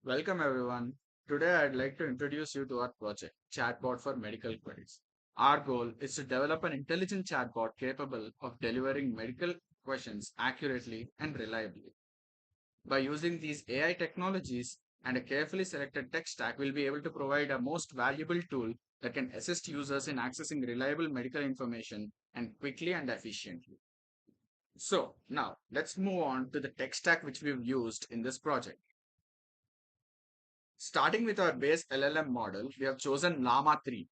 Welcome everyone. Today I'd like to introduce you to our project, Chatbot for Medical Queries. Our goal is to develop an intelligent chatbot capable of delivering medical questions accurately and reliably. By using these AI technologies and a carefully selected tech stack, we'll be able to provide a most valuable tool that can assist users in accessing reliable medical information and quickly and efficiently. So now let's move on to the tech stack which we've used in this project. Starting with our base LLM model, we have chosen Llama 3.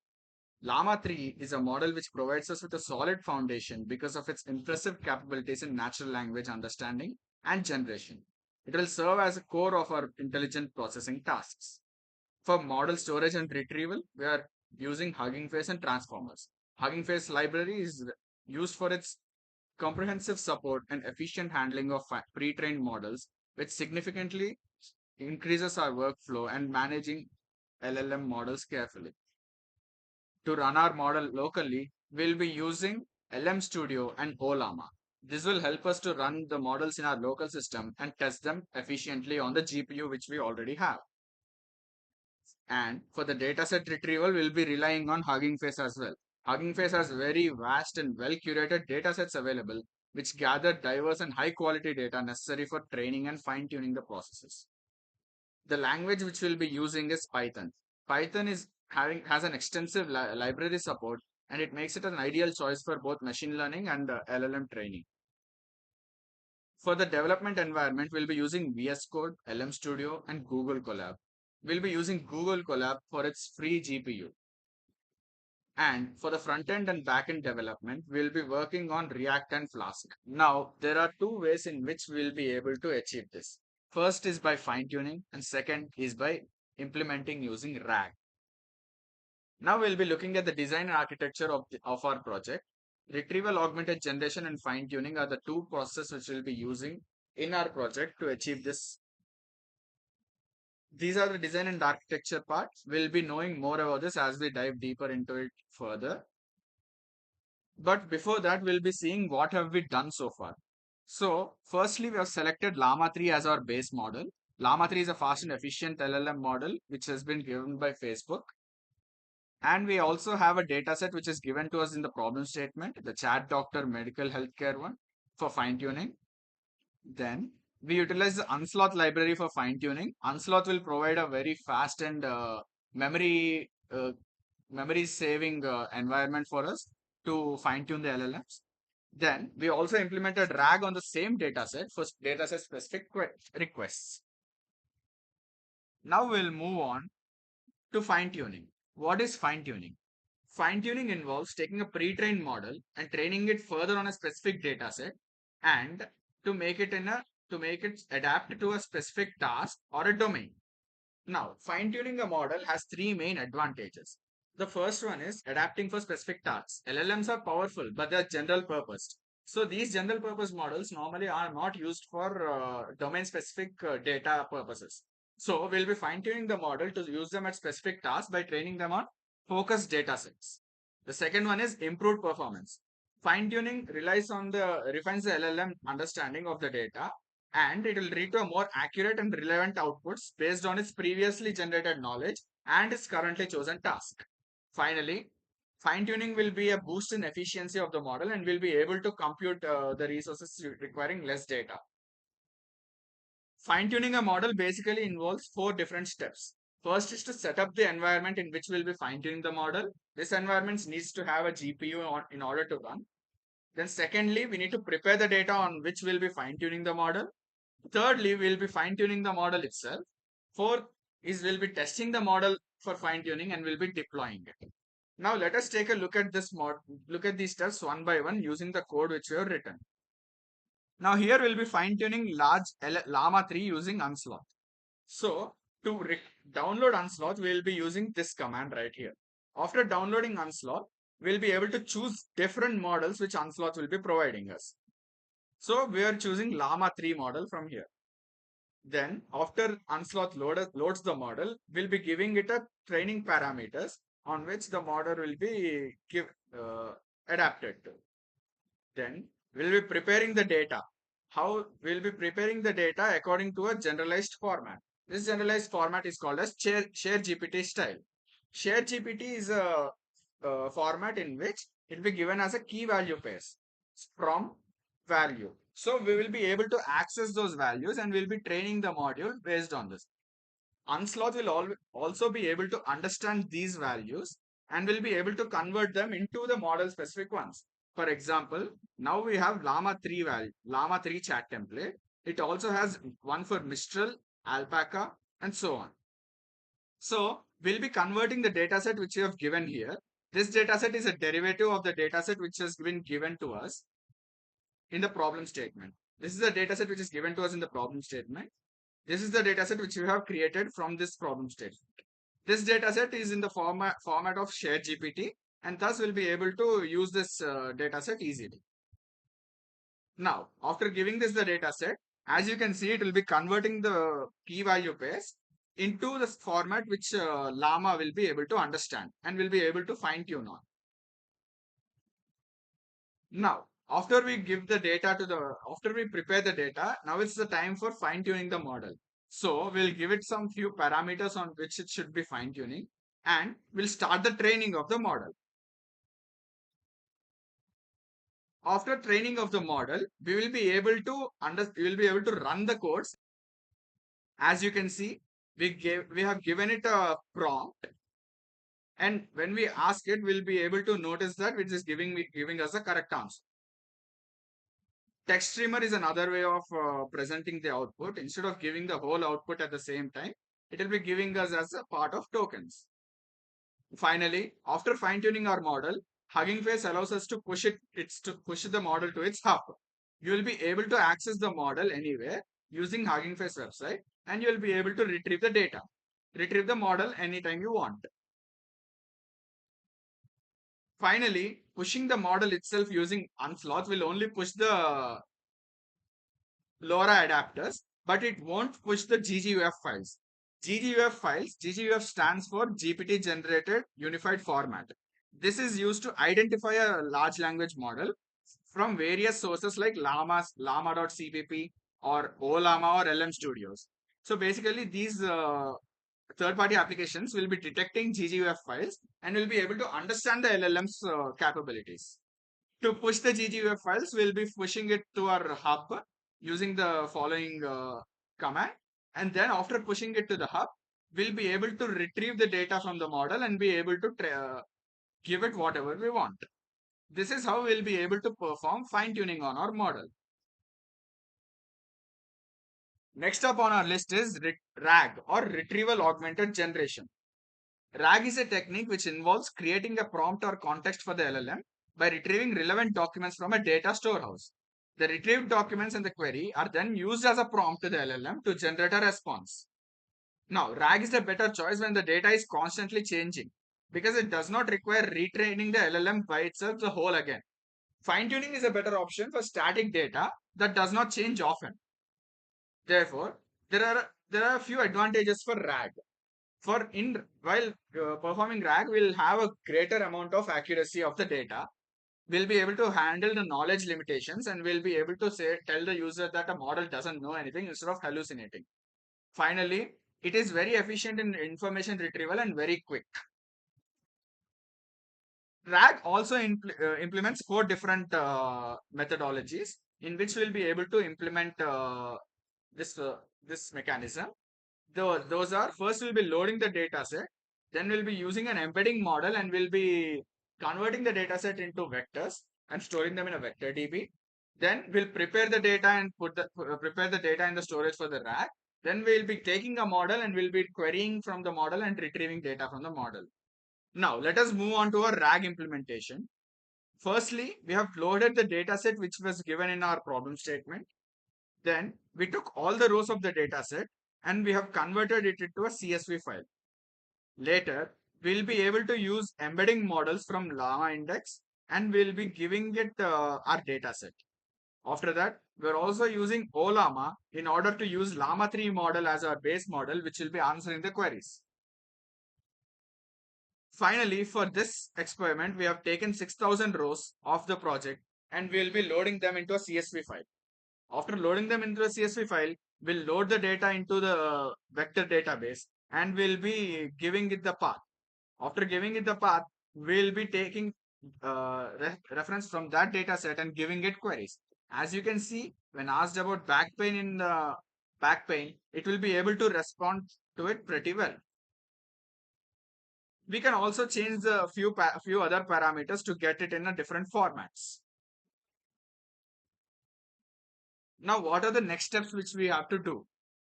Llama 3 is a model which provides us with a solid foundation because of its impressive capabilities in natural language understanding and generation. It will serve as a core of our intelligent processing tasks. For model storage and retrieval, we are using Hugging Face and Transformers. Hugging Face library is used for its comprehensive support and efficient handling of pre-trained models, which significantly increases our workflow and managing LLM models carefully. To run our model locally, we'll be using LM Studio and Llama. This will help us to run the models in our local system and test them efficiently on the GPU which we already have. And for the dataset retrieval, we'll be relying on Hugging Face as well. Hugging Face has very vast and well curated datasets available, which gather diverse and high quality data necessary for training and fine tuning the processes. The language which we'll be using is Python. Python is having has an extensive library support, and it makes it an ideal choice for both machine learning and LLM training. For the development environment, we'll be using VS Code, LM Studio, and Google Colab. We'll be using Google Colab for its free GPU. And for the front end and back end development, we'll be working on React and Flask. Now, there are two ways in which we'll be able to achieve this. First is by fine tuning, and second is by implementing using RAG. Now we'll be looking at the design and architecture of our project. Retrieval augmented generation and fine tuning are the two processes which we'll be using in our project to achieve this. These are the design and architecture parts. We'll be knowing more about this as we dive deeper into it further. But before that, we'll be seeing what have we done so far. So, firstly, we have selected Llama 3 as our base model. Llama 3 is a fast and efficient LLM model which has been given by Facebook. And we also have a data set which is given to us in the problem statement, the chat doctor medical healthcare one for fine tuning. Then we utilize the Unsloth library for fine tuning. Unsloth will provide a very fast and memory memory saving environment for us to fine tune the LLMs. Then we also implemented RAG on the same dataset for dataset specific requests. Now we'll move on to fine tuning. What is fine tuning? Fine tuning involves taking a pre-trained model and training it further on a specific dataset and to make it adapt to a specific task or a domain. Now, fine tuning a model has three main advantages. The first one is adapting for specific tasks. LLMs are powerful, but they are general purpose. So these general purpose models normally are not used for domain specific data purposes. So we'll be fine tuning the model to use them at specific tasks by training them on focused data sets. The second one is improved performance. Fine tuning relies on the refines the LLM understanding of the data, and it will lead to a more accurate and relevant outputs based on its previously generated knowledge and its currently chosen task. Finally, fine tuning will be a boost in efficiency of the model and will be able to compute the resources requiring less data. Fine tuning a model basically involves four different steps. First is to set up the environment in which we'll be fine tuning the model. This environment needs to have a GPU in order to run. Then secondly, we need to prepare the data on which we'll be fine tuning the model. Thirdly, we'll be fine tuning the model itself. Fourth is we'll be testing the model for fine tuning and we'll be deploying it. Now let us take a look at these steps one by one using the code which we have written. Now here we'll be fine tuning large Llama 3 using Unsloth. So to download Unsloth, we'll be using this command right here. After downloading Unsloth, we'll be able to choose different models which Unsloth will be providing us. So we are choosing Llama 3 model from here. Then after Unsloth loads the model, we'll be giving it a training parameters on which the model will be adapted to. Then we'll be preparing the data. How we'll be preparing the data according to a generalized format. This generalized format is called as share GPT style. Share GPT is a format in which it will be given as a key value pairs from value. So we will be able to access those values and we'll be training the module based on this. Unsloth will also be able to understand these values and will be able to convert them into the model specific ones. For example, now we have Llama 3 chat template. It also has one for Mistral, Alpaca, and so on. So we'll be converting the dataset which you have given here. This dataset is a derivative of the dataset which has been given to us in the problem statement. This is the dataset which is given to us in the problem statement. This is the dataset which we have created from this problem statement. This dataset is in the format of shared GPT, and thus we'll be able to use this dataset easily. Now, after giving this the dataset, as you can see, it will be converting the key value pairs into the format which Llama will be able to understand and will be able to fine tune on. Now, after we prepare the data, now it's the time for fine tuning the model. So we'll give it some few parameters on which it should be fine tuning and we'll start the training of the model. After training of the model, we will be able to run the codes. As you can see, we have given it a prompt, and when we ask it, we'll be able to notice that which is giving us the correct answer. Text streamer is another way of presenting the output. Instead of giving the whole output at the same time, it will be giving us as a part of tokens. Finally, after fine-tuning our model, Hugging Face allows us to push the model to its hub. You will be able to access the model anywhere using Hugging Face website, and you will be able to retrieve the data. Retrieve the model anytime you want. Finally, pushing the model itself using Unsloth will only push the LoRa adapters, but it won't push the GGUF files. GGUF stands for GPT generated unified format. This is used to identify a large language model from various sources like llama.cpp or OLlama or LM Studios. So basically these third-party applications will be detecting GGUF files and will be able to understand the LLM's capabilities. To push the GGUF files, we'll be pushing it to our hub using the following command. And then after pushing it to the hub, we'll be able to retrieve the data from the model and be able to give it whatever we want. This is how we'll be able to perform fine tuning on our model. Next up on our list is RAG or Retrieval Augmented Generation. RAG is a technique which involves creating a prompt or context for the LLM by retrieving relevant documents from a data storehouse. The retrieved documents in the query are then used as a prompt to the LLM to generate a response. Now, RAG is a better choice when the data is constantly changing because it does not require retraining the LLM by itself the whole again. Fine tuning is a better option for static data that does not change often. Therefore, there are a few advantages for RAG. While performing RAG, we'll have a greater amount of accuracy of the data. We'll be able to handle the knowledge limitations and we'll be able to tell the user that a model doesn't know anything instead of hallucinating. Finally, it is very efficient in information retrieval and very quick. RAG also implements 4 different methodologies in which we'll be able to implement this mechanism. Those are, first we'll be loading the data set, then we'll be using an embedding model and we'll be converting the data set into vectors and storing them in a vector DB. Then we'll prepare the data and prepare the data in the storage for the RAG. Then we'll be taking a model and we'll be querying from the model and retrieving data from the model. Now let us move on to our RAG implementation. Firstly, we have loaded the data set which was given in our problem statement. Then we took all the rows of the data set and we have converted it into a CSV file. Later, we'll be able to use embedding models from Llama index and we'll be giving it our data set. After that, we're also using OLlama in order to use Llama 3 model as our base model, which will be answering the queries. Finally, for this experiment, we have taken 6,000 rows of the project and we'll be loading them into a CSV file. After loading them into a CSV file, will load the data into the vector database and will be giving it the path. After giving it the path, we'll be taking reference from that data set and giving it queries. As you can see, when asked about back pain in the back pain, it will be able to respond to it pretty well. We can also change the few other parameters to get it in a different formats. Now, what are the next steps which we have to do?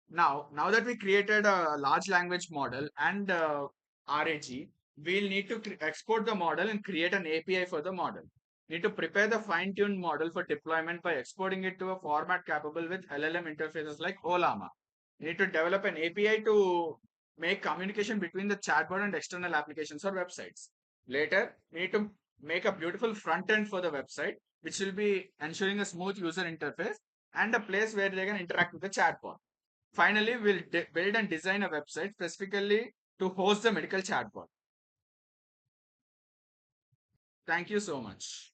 Now that we created a large language model and RAG, we'll need to export the model and create an API for the model. Need to prepare the fine-tuned model for deployment by exporting it to a format capable with LLM interfaces like Llama. You need to develop an API to make communication between the chatbot and external applications or websites. Later, we need to make a beautiful front end for the website, which will be ensuring a smooth user interface and a place where they can interact with the chatbot. Finally, we'll build and design a website specifically to host the medical chatbot. Thank you so much.